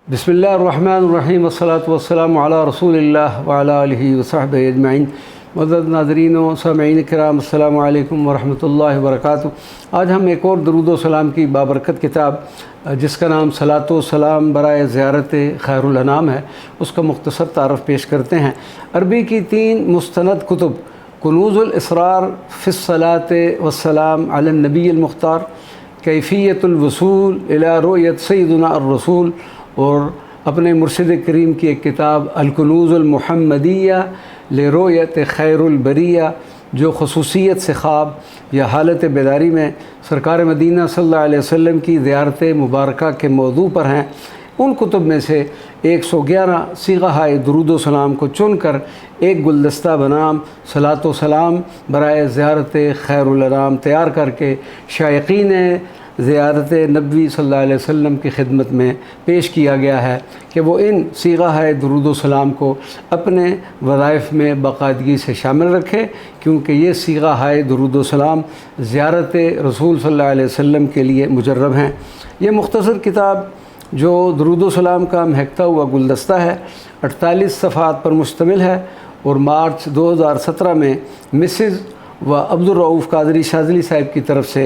बिस्मिल्लाहिर्रहमानिर्रहीम वस्सलातु वस्सलामु अला रसूलिल्लाह व अला आलिहि व सहबिहि अजमईन। मुअज़्ज़ज़ नाज़रीन व सामिईन किराम, अस्सलामु अलैकुम व रहमतुल्लाहि व बरकातुहू। आज हम एक और दरूद व सलाम की बाबरकत किताब जिसका नाम सलातो सलाम बराए ज़ियारत खैरुल अनाम है, उसका मुख्तसर तारफ़ पेश करते हैं। अरबी की 3 मुस्तनद कुतुब कुनूज़ुल इसरार फ़िस सलात वस्सलाम अलन नबील मुख्तार, कैफ़ियतुल वसूल इला रुयत सय्यदुना ar-रसूल और अपने मुर्शिद करीम की एक किताब अल-कुनूज़ुल मुहम्मदिया लिरुयत खैरुल बरिया, जो ख़ुसूसियत से ख़्वाब या हालत बेदारी में सरकार मदीना सल्लल्लाहु अलैहि वसल्लम की ज़ियारत मुबारका के मौजू पर हैं। उन कुतुब में से 111 सीग़ाए दुरूद व सलाम को चुनकर एक गुलदस्ता बनाम सलातो सलाम बराए ज़ियारत खैरुल अनाम तैयार करके शायकीन ज़ियारत नबी सल्लल्लाहु अलैहि वसल्लम की खिदमत में पेश किया गया है कि वो इन सीग़ाए दुरूद व सलाम को अपने वज़ाइफ में बाकायदगी से शामिल रखें, क्योंकि ये सीग़ाए दुरूद व सलाम ज़ियारत रसूल सल्लल्लाहु अलैहि वसल्लम के लिए मुजर्रब हैं। ये मुख्तसर किताब जो दुरूद व सलाम का महकता हुआ गुलदस्ता है 48 सफ़हात पर मुश्तमिल है और मार्च 2017 में मिसेज़ व अब्दुल रऊफ़ कादरी शाज़ली साहिब की तरफ से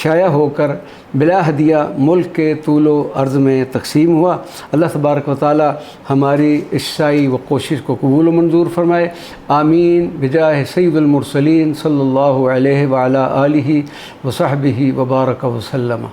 शाया होकर बिला हदिया मुल्क के तूलो अर्ज़ में तक़सीम हुआ। अल्लाह तबारक व तआला हमारी इस साई व कोशिश को कबूल व मंजूर फ़रमाए। आमीन बिजाह सय्यिदुल मुरसलीन सल्लल्लाहु अलैहि व अला आलिहि व सहबिहि व बारक व सल्लम।